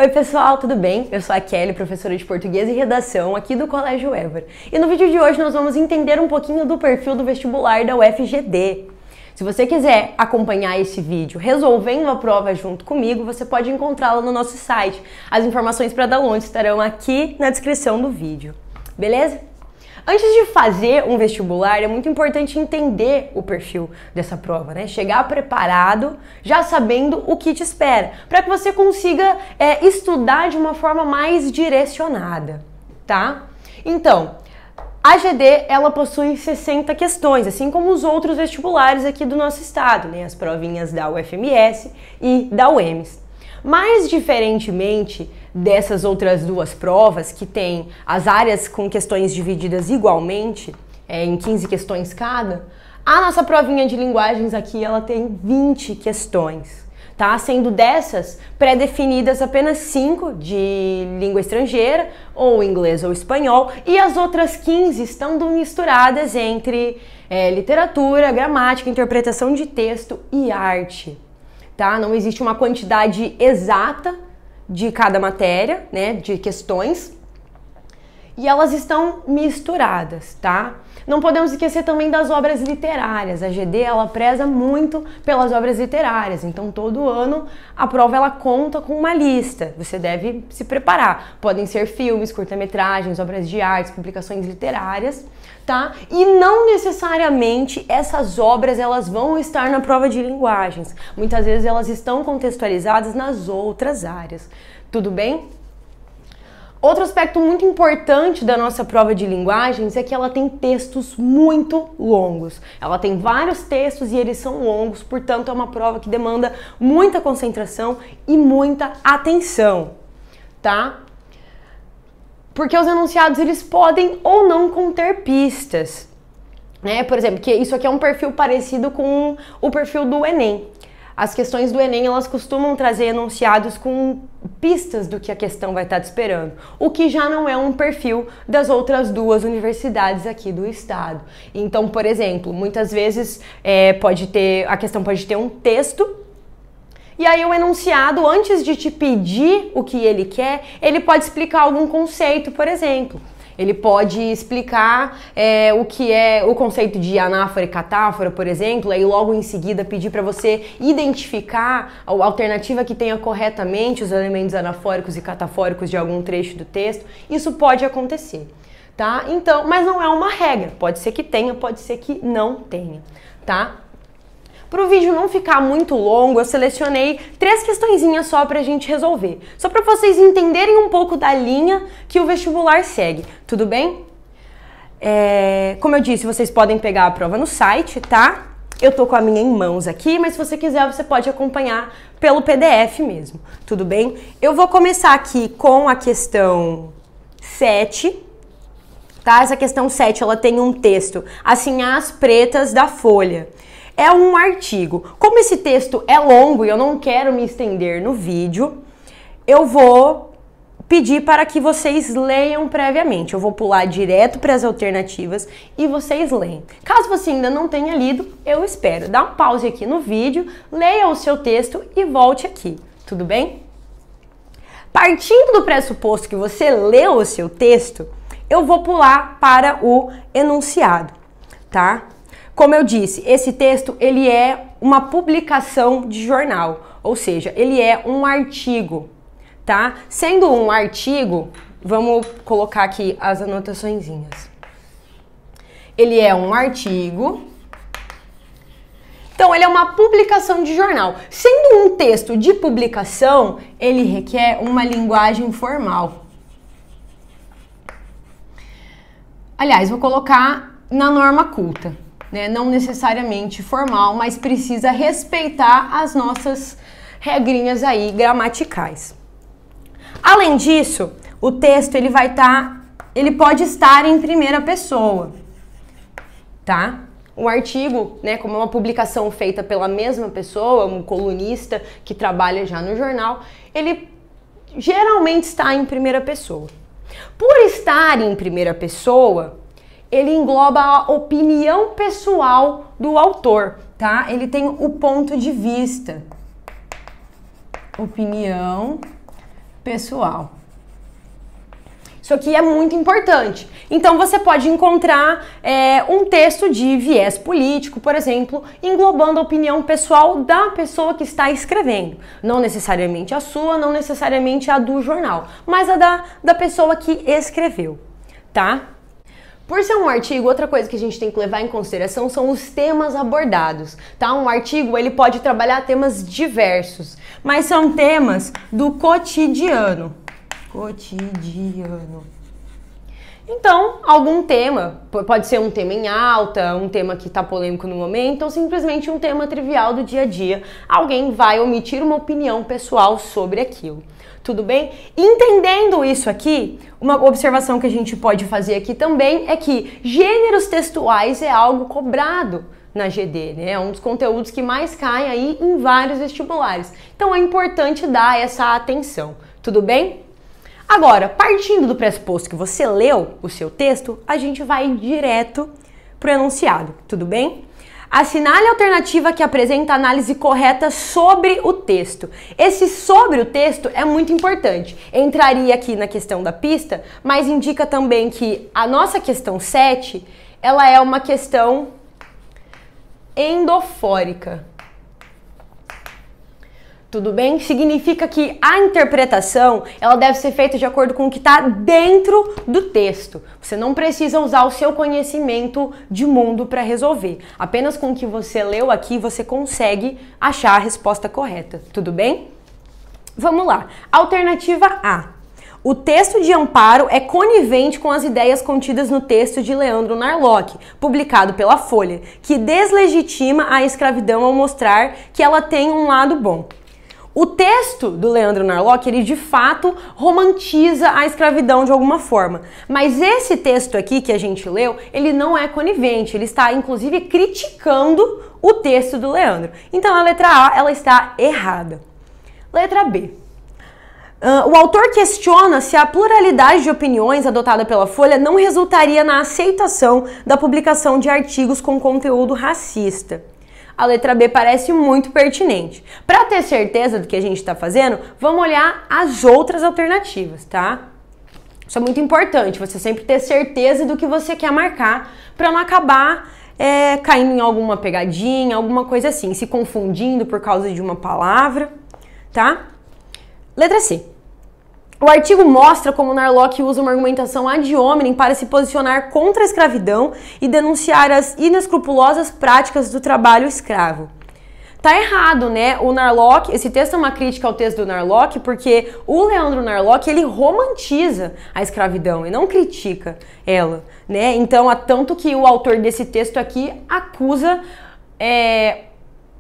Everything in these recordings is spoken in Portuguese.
Oi pessoal, tudo bem? Eu sou a Kelly, professora de português e redação aqui do Colégio Évora. E no vídeo de hoje nós vamos entender um pouquinho do perfil do vestibular da UFGD. Se você quiser acompanhar esse vídeo resolvendo a prova junto comigo, você pode encontrá-la no nosso site. As informações para download estarão aqui na descrição do vídeo, beleza? Antes de fazer um vestibular, é muito importante entender o perfil dessa prova, né? Chegar preparado, já sabendo o que te espera, para que você consiga estudar de uma forma mais direcionada, tá? Então, a GD, ela possui 60 questões, assim como os outros vestibulares aqui do nosso estado, né? As provinhas da UFMS e da UEMS. Mais diferentemente dessas outras duas provas, que tem as áreas com questões divididas igualmente, em 15 questões cada, a nossa provinha de linguagens aqui, ela tem 20 questões, tá? Sendo dessas pré-definidas apenas 5 de língua estrangeira, ou inglês ou espanhol, e as outras 15 estão misturadas entre literatura, gramática, interpretação de texto e arte. Tá? Não existe uma quantidade exata de cada matéria, né, de questões, e elas estão misturadas, tá? Não podemos esquecer também das obras literárias. A GD, ela preza muito pelas obras literárias, então todo ano a prova ela conta com uma lista. Você deve se preparar. Podem ser filmes, curta-metragens, obras de arte, publicações literárias, tá? E não necessariamente essas obras elas vão estar na prova de linguagens. Muitas vezes elas estão contextualizadas nas outras áreas. Tudo bem? Outro aspecto muito importante da nossa prova de linguagens é que ela tem textos muito longos. Ela tem vários textos e eles são longos, portanto é uma prova que demanda muita concentração e muita atenção, tá? Porque os enunciados eles podem ou não conter pistas, né? Por exemplo, que isso aqui é um perfil parecido com o perfil do Enem. As questões do Enem, elas costumam trazer enunciados com pistas do que a questão vai estar te esperando, o que já não é um perfil das outras duas universidades aqui do estado. Então, por exemplo, muitas vezes a questão pode ter um texto, e aí o enunciado, antes de te pedir o que ele quer, ele pode explicar algum conceito, por exemplo. Ele pode explicar o que é o conceito de anáfora e catáfora, por exemplo, e logo em seguida pedir para você identificar a alternativa que tenha corretamente os elementos anafóricos e catafóricos de algum trecho do texto. Isso pode acontecer, tá? Então, mas não é uma regra. Pode ser que tenha, pode ser que não tenha, tá? Para o vídeo não ficar muito longo, eu selecionei 3 questõezinhas só para a gente resolver. Só para vocês entenderem um pouco da linha que o vestibular segue, tudo bem? Como eu disse, vocês podem pegar a prova no site, tá? Eu tô com a minha em mãos aqui, mas se você quiser, você pode acompanhar pelo PDF mesmo, tudo bem? Eu vou começar aqui com a questão 7, tá? Essa questão 7, ela tem um texto assim às pretas da folha. É um artigo. Como esse texto é longo e eu não quero me estender no vídeo, eu vou pedir para que vocês leiam previamente. Eu vou pular direto para as alternativas e vocês leem. Caso você ainda não tenha lido, eu espero. Dá um pause aqui no vídeo, leia o seu texto e volte aqui. Tudo bem? Partindo do pressuposto que você leu o seu texto, eu vou pular para o enunciado, tá? Como eu disse, esse texto ele é uma publicação de jornal, ou seja, ele é um artigo, tá? Sendo um artigo, vamos colocar aqui as anotaçõezinhas. Ele é um artigo, então ele é uma publicação de jornal. Sendo um texto de publicação, ele requer uma linguagem formal. Aliás, vou colocar na norma culta. Né? Não necessariamente formal, mas precisa respeitar as nossas regrinhas aí gramaticais. Além disso, o texto ele pode estar em primeira pessoa, tá? Um artigo, né, como é uma publicação feita pela mesma pessoa, um colunista que trabalha já no jornal, ele geralmente está em primeira pessoa. Por estar em primeira pessoa, ele engloba a opinião pessoal do autor, tá? Ele tem o ponto de vista. Opinião pessoal. Isso aqui é muito importante. Então, você pode encontrar um texto de viés político, por exemplo, englobando a opinião pessoal da pessoa que está escrevendo. Não necessariamente a sua, não necessariamente a do jornal, mas a da pessoa que escreveu, tá? Por ser um artigo, outra coisa que a gente tem que levar em consideração são os temas abordados, tá? Um artigo, ele pode trabalhar temas diversos, mas são temas do cotidiano. Então, algum tema, pode ser um tema em alta, um tema que está polêmico no momento, ou simplesmente um tema trivial do dia a dia. Alguém vai omitir uma opinião pessoal sobre aquilo. Tudo bem? Entendendo isso aqui, uma observação que a gente pode fazer aqui também é que gêneros textuais é algo cobrado na GD, né? É um dos conteúdos que mais cai aí em vários vestibulares. Então é importante dar essa atenção. Tudo bem? Agora, partindo do pressuposto que você leu o seu texto, a gente vai direto para o enunciado, tudo bem? Assinale a alternativa que apresenta a análise correta sobre o texto. Esse sobre o texto é muito importante. Entraria aqui na questão da pista, mas indica também que a nossa questão 7, ela é uma questão endofórica. Tudo bem? Significa que a interpretação, ela deve ser feita de acordo com o que está dentro do texto. Você não precisa usar o seu conhecimento de mundo para resolver. Apenas com o que você leu aqui, você consegue achar a resposta correta. Tudo bem? Vamos lá. Alternativa A. O texto de Amparo é conivente com as ideias contidas no texto de Leandro Narlock, publicado pela Folha, que deslegitima a escravidão ao mostrar que ela tem um lado bom. O texto do Leandro Narlock, ele de fato romantiza a escravidão de alguma forma. Mas esse texto aqui que a gente leu, ele não é conivente, ele está inclusive criticando o texto do Leandro. Então a letra A, ela está errada. Letra B. O autor questiona se a pluralidade de opiniões adotada pela Folha não resultaria na aceitação da publicação de artigos com conteúdo racista. A letra B parece muito pertinente. Para ter certeza do que a gente está fazendo, vamos olhar as outras alternativas, tá? Isso é muito importante, você sempre ter certeza do que você quer marcar para não acabar caindo em alguma pegadinha, alguma coisa assim, se confundindo por causa de uma palavra, tá? Letra C. O artigo mostra como Narlock usa uma argumentação ad hominem para se posicionar contra a escravidão e denunciar as inescrupulosas práticas do trabalho escravo. Tá errado, né? O Narlock, esse texto é uma crítica ao texto do Narlock porque o Leandro Narlock, ele romantiza a escravidão e não critica ela, né? Então, tanto que o autor desse texto aqui acusa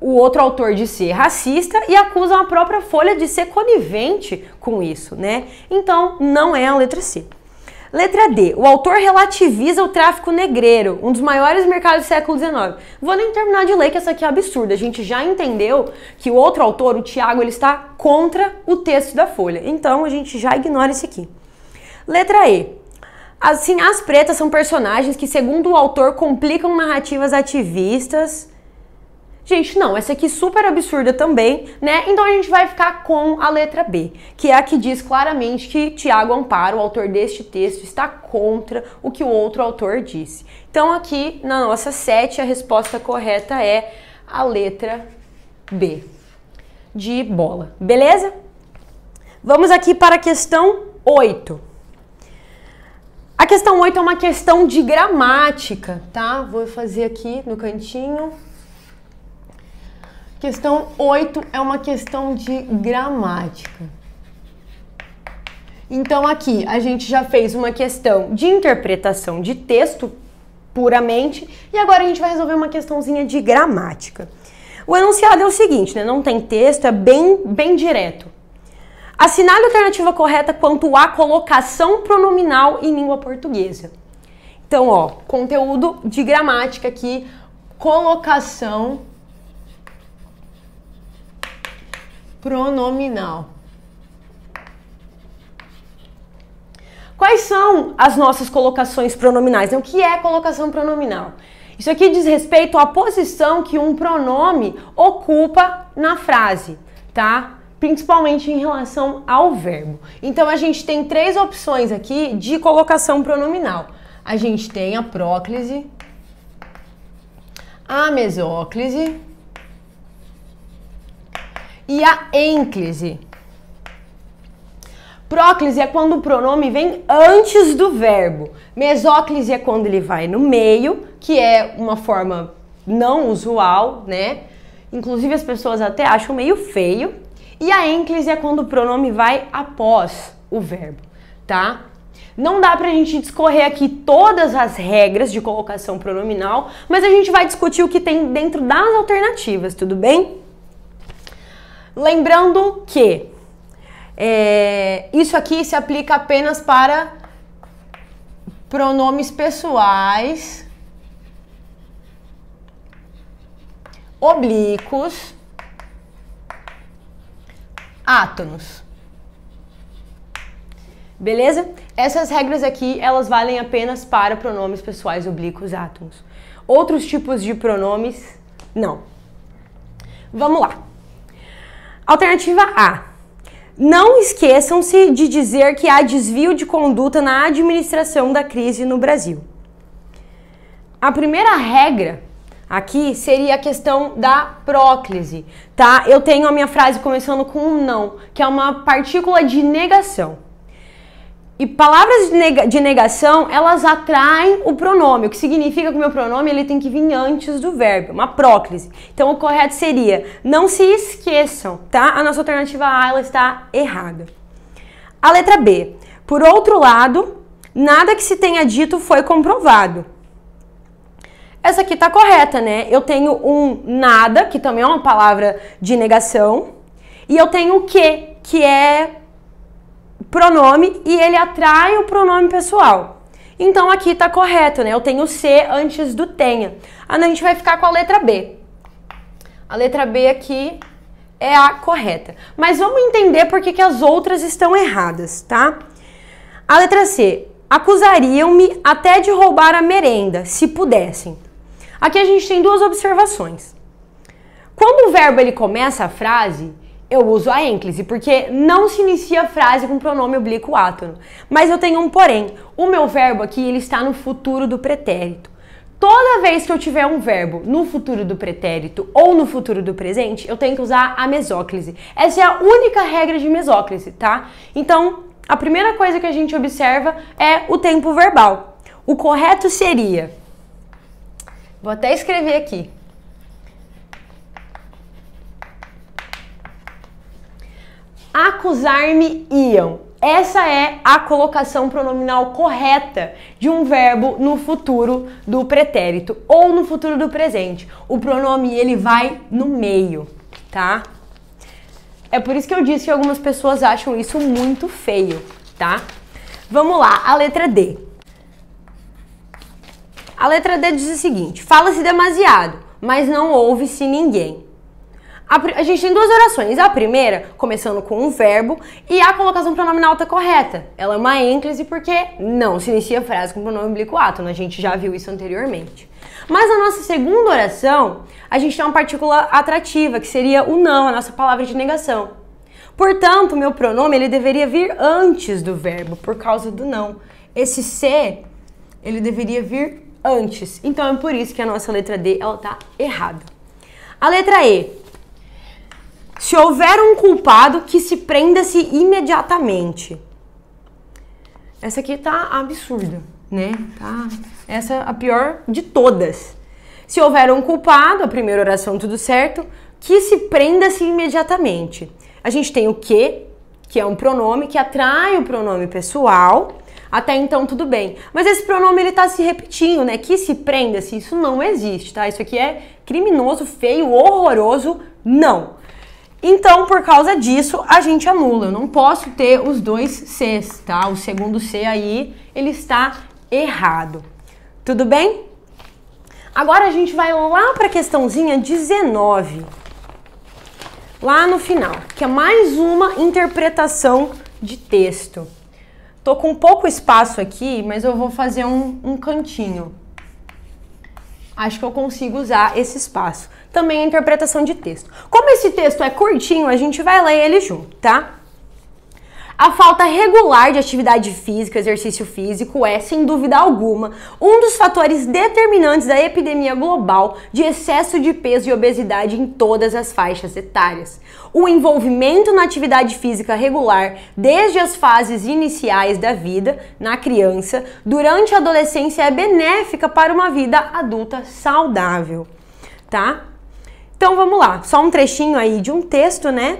o outro autor de ser racista e acusa a própria Folha de ser conivente com isso, né? Então, não é a letra C. Letra D. O autor relativiza o tráfico negreiro, um dos maiores mercados do século XIX. Vou nem terminar de ler, que essa aqui é absurda. A gente já entendeu que o outro autor, o Tiago, ele está contra o texto da Folha. Então, a gente já ignora esse aqui. Letra E. Assim, as pretas são personagens que, segundo o autor, complicam narrativas ativistas. Gente, não, essa aqui é super absurda também, né? Então a gente vai ficar com a letra B, que é a que diz claramente que Tiago Amparo, o autor deste texto, está contra o que o outro autor disse. Então aqui na nossa 7, a resposta correta é a letra B, de bola, beleza? Vamos aqui para a questão 8. A questão 8 é uma questão de gramática, tá? Vou fazer aqui no cantinho. Questão 8 é uma questão de gramática. Então aqui a gente já fez uma questão de interpretação de texto puramente e agora a gente vai resolver uma questãozinha de gramática. O enunciado é o seguinte, né? Não tem texto, é bem direto. Assinale a alternativa correta quanto à colocação pronominal em língua portuguesa. Então, ó, conteúdo de gramática aqui, colocação pronominal. Quais são as nossas colocações pronominais? O que é colocação pronominal? Isso aqui diz respeito à posição que um pronome ocupa na frase, tá? principalmente em relação ao verbo. Então a gente tem três opções aqui de colocação pronominal. A gente tem a próclise, a mesóclise e a ênclise. Próclise é quando o pronome vem antes do verbo. Mesóclise é quando ele vai no meio, que é uma forma não usual, né? Inclusive as pessoas até acham meio feio. E a ênclise é quando o pronome vai após o verbo, tá? Não dá pra gente discorrer aqui todas as regras de colocação pronominal, mas a gente vai discutir o que tem dentro das alternativas, tudo bem? Lembrando que isso aqui se aplica apenas para pronomes pessoais, oblíquos, átonos. Beleza? Essas regras aqui, elas valem apenas para pronomes pessoais, oblíquos, átonos. Outros tipos de pronomes, não. Vamos lá. Alternativa A. Não esqueçam-se de dizer que há desvio de conduta na administração da crise no Brasil. A primeira regra aqui seria a questão da próclise, tá? Eu tenho a minha frase começando com um não, que é uma partícula de negação. E palavras de negação, elas atraem o pronome, o que significa que o meu pronome ele tem que vir antes do verbo, uma próclise. Então, o correto seria, não se esqueçam, tá? A nossa alternativa A, ela está errada. A letra B. Por outro lado, nada que se tenha dito foi comprovado. Essa aqui tá correta, né? Eu tenho um nada, que também é uma palavra de negação, e eu tenho o que é pronome e ele atrai o pronome pessoal. Então aqui tá correto, né? Eu tenho C antes do tenha. A gente vai ficar com a letra B. A letra B aqui é a correta. Mas vamos entender por que as outras estão erradas, tá? A letra C. Acusariam-me até de roubar a merenda, se pudessem. Aqui a gente tem duas observações. Quando o verbo ele começa a frase, eu uso a ênclise, porque não se inicia a frase com pronome oblíquo átono. Mas eu tenho um porém. O meu verbo aqui, ele está no futuro do pretérito. Toda vez que eu tiver um verbo no futuro do pretérito ou no futuro do presente, eu tenho que usar a mesóclise. Essa é a única regra de mesóclise, tá? Então, a primeira coisa que a gente observa é o tempo verbal. O correto seria... Vou até escrever aqui. Acusar-me-iam. Essa é a colocação pronominal correta de um verbo no futuro do pretérito ou no futuro do presente. O pronome, ele vai no meio, tá? É por isso que eu disse que algumas pessoas acham isso muito feio, tá? Vamos lá, a letra D. A letra D diz o seguinte: fala-se demasiado, mas não ouve-se ninguém. A gente tem duas orações. A primeira, começando com um verbo, e a colocação pronominal está correta. Ela é uma ênclise porque não se inicia a frase com pronome oblíquo átono. A gente já viu isso anteriormente. Mas na nossa segunda oração, a gente tem uma partícula atrativa, que seria o não, a nossa palavra de negação. Portanto, o meu pronome ele deveria vir antes do verbo, por causa do não. Esse C, ele deveria vir antes. Então, é por isso que a nossa letra D, ela está errada. A letra E. Se houver um culpado, que se prenda-se imediatamente. Essa aqui tá absurda, né? Tá? Essa é a pior de todas. Se houver um culpado, a primeira oração tudo certo, que se prenda-se imediatamente. A gente tem o que é um pronome que atrai o pronome pessoal. Até então tudo bem. Mas esse pronome ele tá se repetindo, né? Que se prenda-se, isso não existe, tá? Isso aqui é criminoso, feio, horroroso, não. Então, por causa disso, a gente anula. Eu não posso ter os dois Cs, tá? O segundo C aí, ele está errado. Tudo bem? Agora a gente vai lá para a questãozinha 19. Lá no final, que é mais uma interpretação de texto. Tô com pouco espaço aqui, mas eu vou fazer um cantinho. Acho que eu consigo usar esse espaço. Também a interpretação de texto. Como esse texto é curtinho, a gente vai ler ele junto, tá? A falta regular de atividade física, exercício físico, é, sem dúvida alguma, um dos fatores determinantes da epidemia global de excesso de peso e obesidade em todas as faixas etárias. O envolvimento na atividade física regular, desde as fases iniciais da vida, na criança, durante a adolescência, é benéfica para uma vida adulta saudável, tá? Então vamos lá, só um trechinho aí de um texto, né?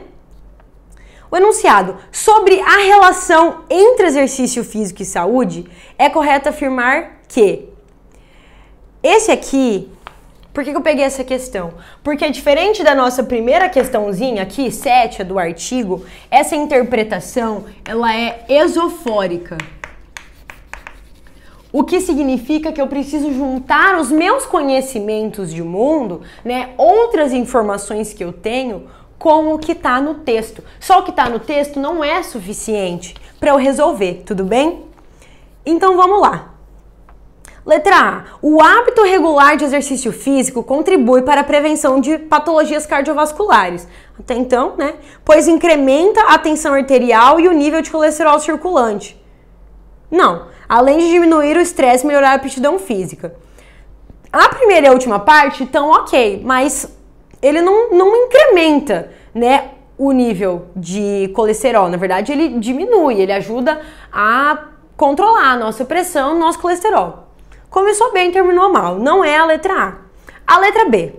O enunciado: sobre a relação entre exercício físico e saúde, é correto afirmar que esse aqui, por que eu peguei essa questão? Porque diferente da nossa primeira questãozinha aqui, 7 do artigo, essa interpretação, ela é esofórica. O que significa que eu preciso juntar os meus conhecimentos de mundo, né, outras informações que eu tenho, com o que está no texto. Só o que está no texto não é suficiente para eu resolver, tudo bem? Então vamos lá. Letra A. O hábito regular de exercício físico contribui para a prevenção de patologias cardiovasculares. Até então, né? Pois incrementa a tensão arterial e o nível de colesterol circulante. Não. Além de diminuir o estresse e melhorar a aptidão física. A primeira e a última parte estão ok, mas ele não incrementa, né, o nível de colesterol. Na verdade, ele diminui, ele ajuda a controlar a nossa pressão, o nosso colesterol. Começou bem, terminou mal. Não é a letra A. A letra B.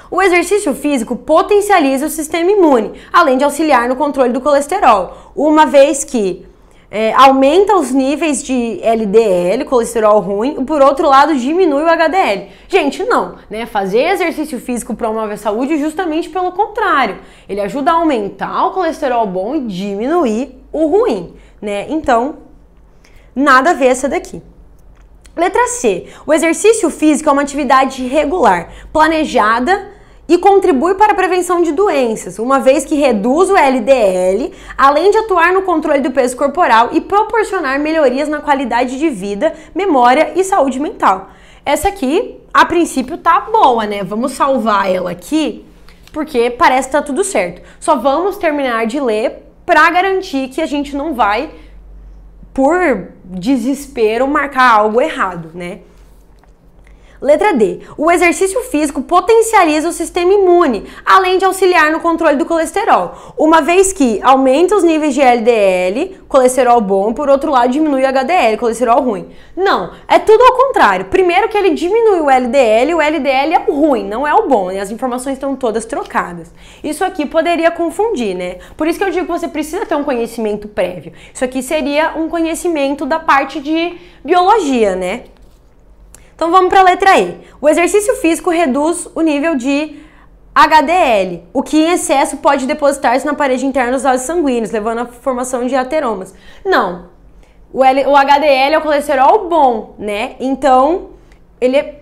O exercício físico potencializa o sistema imune, além de auxiliar no controle do colesterol, uma vez que aumenta os níveis de LDL, colesterol ruim, e por outro lado diminui o HDL. Gente, não, né? Fazer exercício físico promove a saúde justamente pelo contrário. Ele ajuda a aumentar o colesterol bom e diminuir o ruim, né? Então, nada a ver essa daqui. Letra C. O exercício físico é uma atividade regular, planejada e contribui para a prevenção de doenças, uma vez que reduz o LDL, além de atuar no controle do peso corporal e proporcionar melhorias na qualidade de vida, memória e saúde mental. Essa aqui, a princípio, tá boa, né? Vamos salvar ela aqui, porque parece que tá tudo certo. Só vamos terminar de ler para garantir que a gente não vai, por desespero, marcar algo errado, né? Letra D. O exercício físico potencializa o sistema imune, além de auxiliar no controle do colesterol, uma vez que aumenta os níveis de LDL, colesterol bom, por outro lado diminui o HDL, colesterol ruim. Não, é tudo ao contrário. Primeiro que ele diminui o LDL é o ruim, não é o bom, né? As informações estão todas trocadas. Isso aqui poderia confundir, né? Por isso que eu digo que você precisa ter um conhecimento prévio. Isso aqui seria um conhecimento da parte de biologia, né? Então vamos para a letra E. O exercício físico reduz o nível de HDL, o que em excesso pode depositar-se na parede interna dos vasos sanguíneos, levando à formação de ateromas. Não, o HDL é o colesterol bom, né? Então ele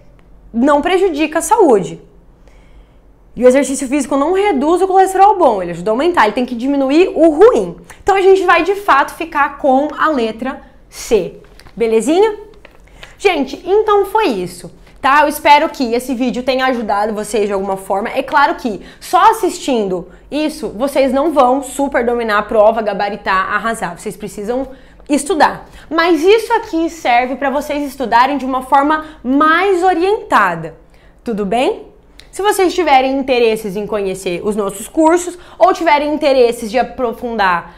não prejudica a saúde. E o exercício físico não reduz o colesterol bom, ele ajuda a aumentar, ele tem que diminuir o ruim. Então a gente vai de fato ficar com a letra C, belezinha? Gente, então foi isso, tá? Eu espero que esse vídeo tenha ajudado vocês de alguma forma. É claro que só assistindo isso, vocês não vão super dominar a prova, gabaritar, arrasar. Vocês precisam estudar. Mas isso aqui serve para vocês estudarem de uma forma mais orientada, tudo bem? Se vocês tiverem interesses em conhecer os nossos cursos ou tiverem interesses de aprofundar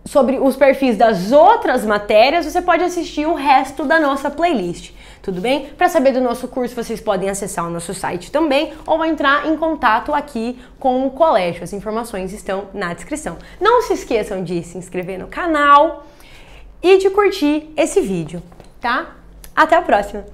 sobre os perfis das outras matérias, você pode assistir o resto da nossa playlist, tudo bem? Para saber do nosso curso, vocês podem acessar o nosso site também ou entrar em contato aqui com o colégio. As informações estão na descrição. Não se esqueçam de se inscrever no canal e de curtir esse vídeo, tá? Até a próxima!